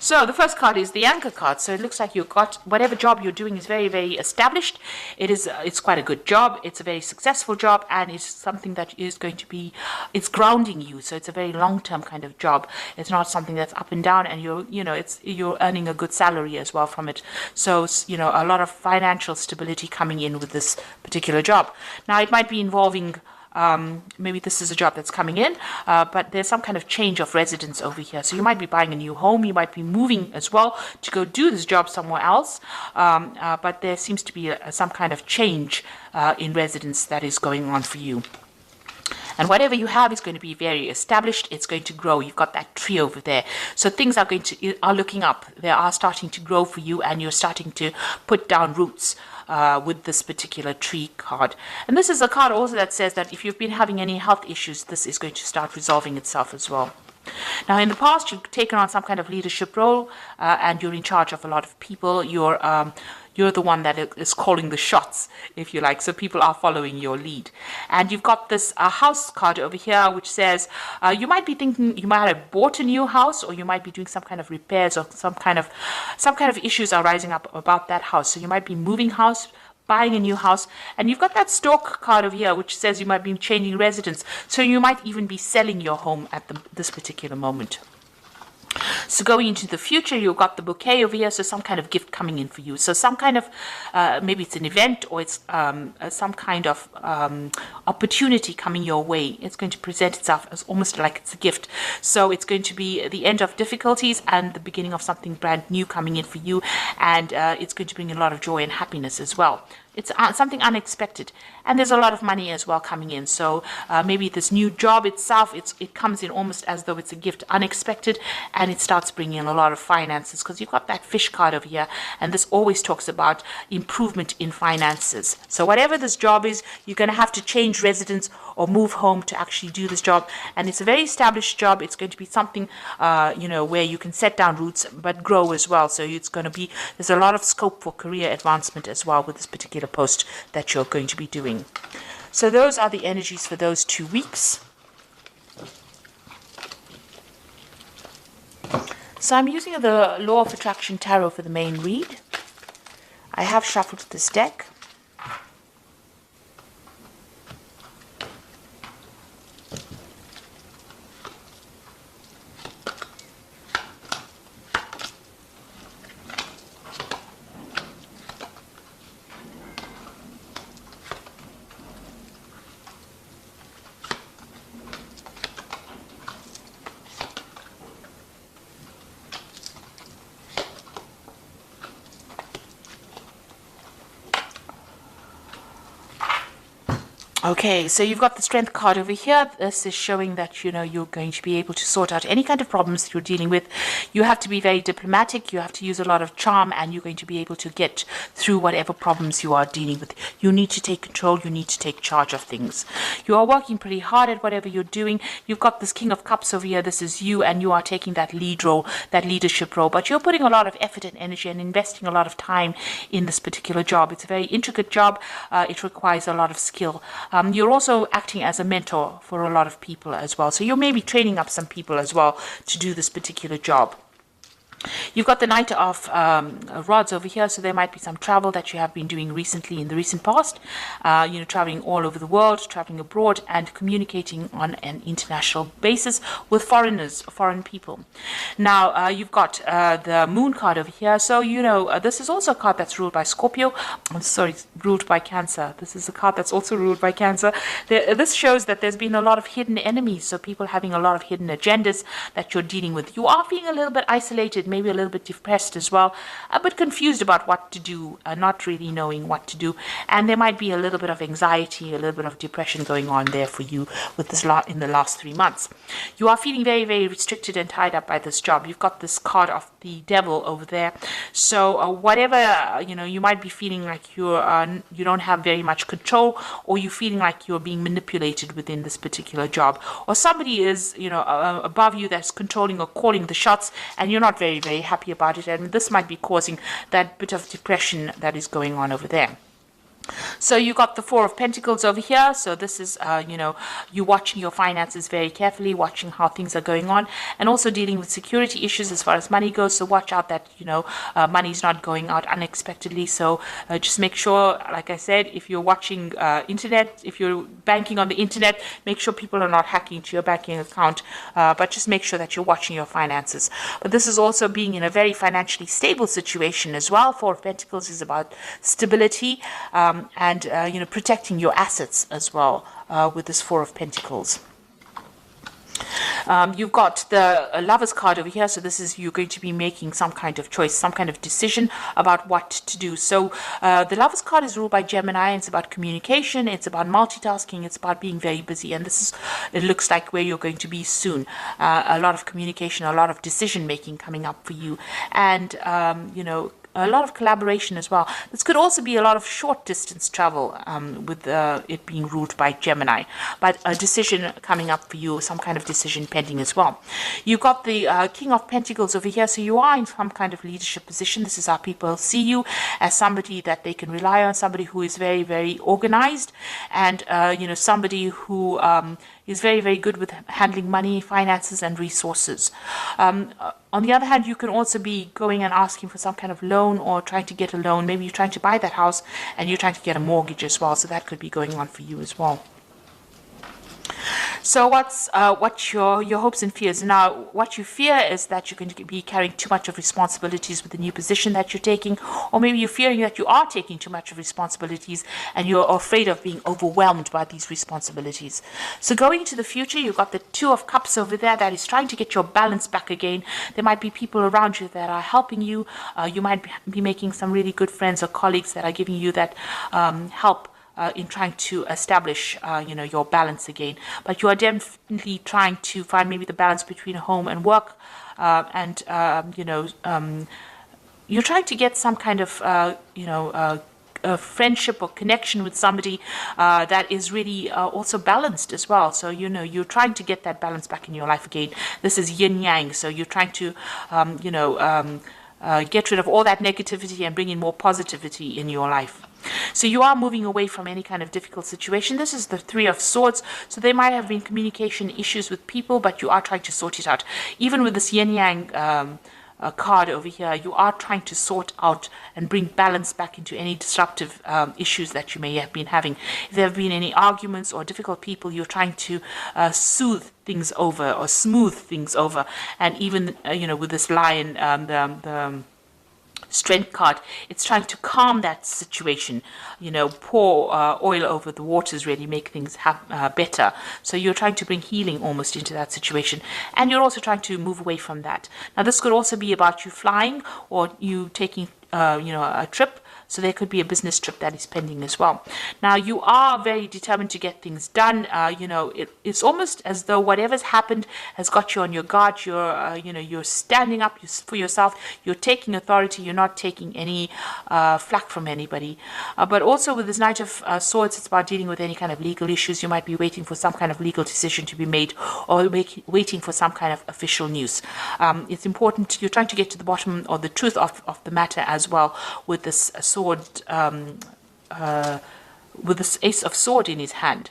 So the first card is the anchor card. So it looks like you've got whatever job you're doing is very, very established. It's quite a good job. It's a very successful job, and it's something that is going to be, it's grounding you. So it's a very long-term kind of job. It's not something that's up and down, and you're earning a good salary as well from it. So a lot of financial stability coming in with this particular job. Now it might be involving maybe this is a job that's coming in, but there's some kind of change of residence over here. So you might be buying a new home, you might be moving as well to go do this job somewhere else, but there seems to be some kind of change in residence that is going on for you. And whatever you have is going to be very established. It's going to grow. You've got that tree over there. So things are looking up. They are starting to grow for you, and you're starting to put down roots with this particular tree card. And this is a card also that says that if you've been having any health issues, this is going to start resolving itself as well. Now, in the past, you've taken on some kind of leadership role, and you're in charge of a lot of people. You're the one that is calling the shots, if you like. So people are following your lead. And you've got this house card over here, which says you might be thinking you might have bought a new house, or you might be doing some kind of repairs, or some kind of issues are rising up about that house. So you might be moving house, buying a new house, and you've got that stork card over here, which says you might be changing residence. So you might even be selling your home at this particular moment. So going into the future, you've got the bouquet over here, so some kind of gift coming in for you. So some kind of, maybe it's an event, or it's some kind of opportunity coming your way. It's going to present itself as almost like it's a gift. So it's going to be the end of difficulties and the beginning of something brand new coming in for you. And it's going to bring a lot of joy and happiness as well. It's something unexpected, and there's a lot of money as well coming in. So maybe this new job itself, it comes in almost as though it's a gift, unexpected, and it starts bringing in a lot of finances, because you've got that fish card over here, and this always talks about improvement in finances. So whatever this job is, you're going to have to change residence or move home to actually do this job, and it's a very established job. It's going to be something where you can set down roots but grow as well. So there's a lot of scope for career advancement as well with this particular post that you're going to be doing. So those are the energies for those 2 weeks. So I'm using the Law of Attraction Tarot for the main read. I have shuffled this deck. Okay, so you've got the Strength card over here. This is showing that, you're going to be able to sort out any kind of problems that you're dealing with. You have to be very diplomatic. You have to use a lot of charm, and you're going to be able to get through whatever problems you are dealing with. You need to take control. You need to take charge of things. You are working pretty hard at whatever you're doing. You've got this King of Cups over here. This is you, and you are taking that lead role, that leadership role. But you're putting a lot of effort and energy and investing a lot of time in this particular job. It's a very intricate job. It requires a lot of skill. You're also acting as a mentor for a lot of people as well. So you're maybe training up some people as well to do this particular job. You've got the Knight of Rods over here, so there might be some travel that you have been doing recently in the recent past. Traveling all over the world, traveling abroad, and communicating on an international basis with foreigners, foreign people. Now, you've got the Moon card over here. So, this is also a card that's ruled by Scorpio. I'm sorry, ruled by Cancer. This is a card that's also ruled by Cancer. This shows that there's been a lot of hidden enemies, so people having a lot of hidden agendas that you're dealing with. You are feeling a little bit isolated, maybe a little bit depressed as well, a bit confused about what to do, not really knowing what to do, and there might be a little bit of anxiety, a little bit of depression going on there for you with this in the last 3 months. You are feeling very, very restricted and tied up by this job. You've got this card of the Devil over there, so whatever you might be feeling like you don't have very much control, or you're feeling like you're being manipulated within this particular job, or somebody is above you that's controlling or calling the shots, and you're not very, very happy about it, and this might be causing that bit of depression that is going on over there. So you got the Four of Pentacles over here. So this is, you watching your finances very carefully, watching how things are going on, and also dealing with security issues as far as money goes. So watch out that, money's not going out unexpectedly. So just make sure, like I said, if you're watching internet, if you're banking on the internet, make sure people are not hacking into your banking account, but just make sure that you're watching your finances. But this is also being in a very financially stable situation as well. Four of Pentacles is about stability, and protecting your assets as well, with this Four of Pentacles. You've got the Lover's card over here. So this is, you're going to be making some kind of choice, some kind of decision about what to do. So the Lover's card is ruled by Gemini, and it's about communication, it's about multitasking, it's about being very busy. And this is, it looks like, where you're going to be soon. A lot of communication, a lot of decision making coming up for you, and a lot of collaboration as well. This could also be a lot of short distance travel, with it being ruled by Gemini, but a decision coming up for you, some kind of decision pending as well. You've got the King of Pentacles over here, so you are in some kind of leadership position. This is how people see you, as somebody that they can rely on, somebody who is very, very organized, and somebody who is very, very good with handling money, finances, and resources. On the other hand, you can also be going and asking for some kind of loan, or trying to get a loan. Maybe you're trying to buy that house and you're trying to get a mortgage as well. So that could be going on for you as well. So what's your hopes and fears? Now, what you fear is that you're going to be carrying too much of responsibilities with the new position that you're taking, or maybe you're fearing that you are taking too much of responsibilities and you're afraid of being overwhelmed by these responsibilities. So going into the future, you've got the Two of Cups over there that is trying to get your balance back again. There might be people around you that are helping you. You might be making some really good friends or colleagues that are giving you that help in trying to establish, your balance again. But you are definitely trying to find maybe the balance between home and work, and you're trying to get some kind of, a friendship or connection with somebody that is really also balanced as well. So, you're trying to get that balance back in your life again. This is yin yang. So you're trying to, get rid of all that negativity and bring in more positivity in your life. So you are moving away from any kind of difficult situation. This is the Three of Swords. So there might have been communication issues with people, but you are trying to sort it out. Even with this yin yang card over here, you are trying to sort out and bring balance back into any disruptive issues that you may have been having. If there have been any arguments or difficult people, you're trying to soothe things over or smooth things over. And even with this lion, the Strength card, it's trying to calm that situation, pour oil over the waters, really make things better. So you're trying to bring healing almost into that situation, and you're also trying to move away from that. Now this could also be about you flying, or you taking a trip. So there could be a business trip that is pending as well. Now you are very determined to get things done. It's almost as though whatever's happened has got you on your guard. You're standing up for yourself. You're taking authority. You're not taking any flack from anybody. But also with this Knight of Swords, it's about dealing with any kind of legal issues. You might be waiting for some kind of legal decision to be made, or waiting for some kind of official news. It's important. You're trying to get to the bottom or the truth of the matter as well with this sword, with this Ace of Sword in his hand.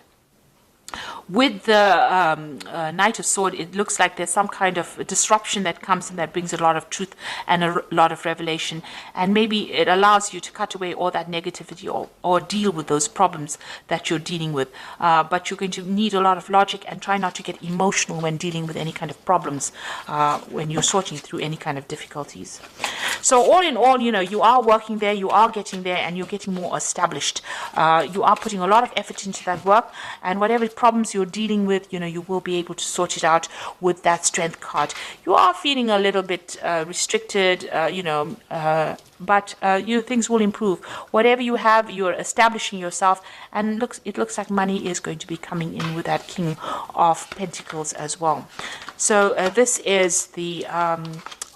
With the Knight of Sword, it looks like there's some kind of disruption that comes in that brings a lot of truth and a lot of revelation, and maybe it allows you to cut away all that negativity or deal with those problems that you're dealing with. But you're going to need a lot of logic, and try not to get emotional when dealing with any kind of problems, when you're sorting through any kind of difficulties. So all in all, you are working there, you are getting there, and you're getting more established. You are putting a lot of effort into that work, and whatever problems you're dealing with, you will be able to sort it out with that Strength card. You are feeling a little bit restricted, but things will improve. Whatever you have, you're establishing yourself, and it looks like money is going to be coming in with that King of Pentacles as well. So this is the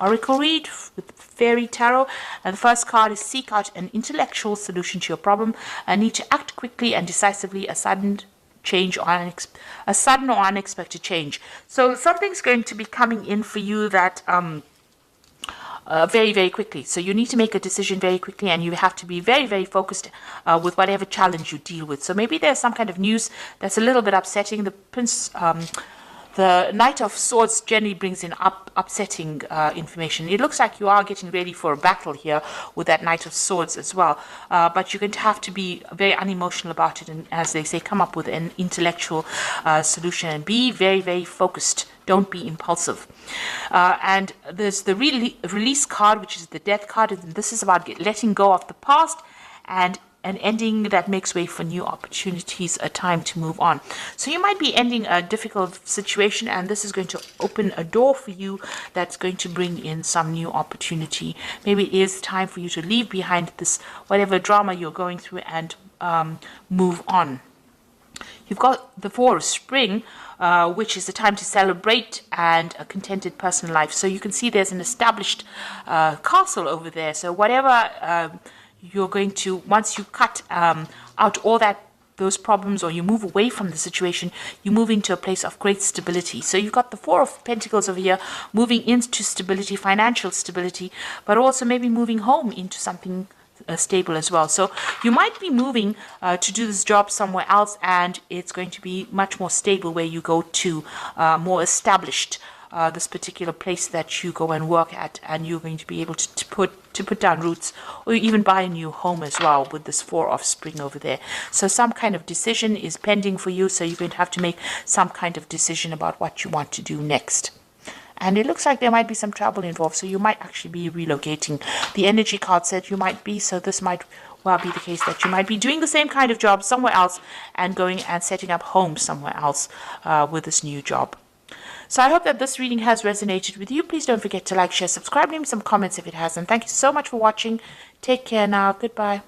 Oracle read with Fairy Tarot, and the first card is seek out an intellectual solution to your problem. Need to act quickly and decisively. A sudden or unexpected change. So something's going to be coming in for you that very, very quickly. So you need to make a decision very quickly, and you have to be very, very focused with whatever challenge you deal with. So maybe there's some kind of news that's a little bit upsetting. The Knight of Swords generally brings in upsetting information. It looks like you are getting ready for a battle here with that Knight of Swords as well. But you're going to have to be very unemotional about it, and as they say, come up with an intellectual solution and be very, very focused. Don't be impulsive. And there's the release card, which is the death card. And this is about letting go of the past and an ending that makes way for new opportunities, a time to move on. So you might be ending a difficult situation, and this is going to open a door for you that's going to bring in some new opportunity. Maybe it is time for you to leave behind this whatever drama you're going through and move on. You've got the Four of Spring, which is the time to celebrate and a contented personal life. So you can see there's an established castle over there. So whatever you're going to, once you cut out all those problems, or you move away from the situation, you move into a place of great stability. So you've got the Four of Pentacles over here, moving into stability, financial stability, but also maybe moving home into something stable as well. So you might be moving to do this job somewhere else, and it's going to be much more stable where you go to, more established, this particular place that you go and work at, and you're going to be able to put down roots, or even buy a new home as well with this Four of Spring over there. So some kind of decision is pending for you, so you're going to have to make some kind of decision about what you want to do next. And it looks like there might be some travel involved, so you might actually be relocating. The energy card said you might be, so this might well be the case that you might be doing the same kind of job somewhere else and going and setting up home somewhere else with this new job. So I hope that this reading has resonated with you. Please don't forget to like, share, subscribe, leave me some comments if it has. And thank you so much for watching. Take care now. Goodbye.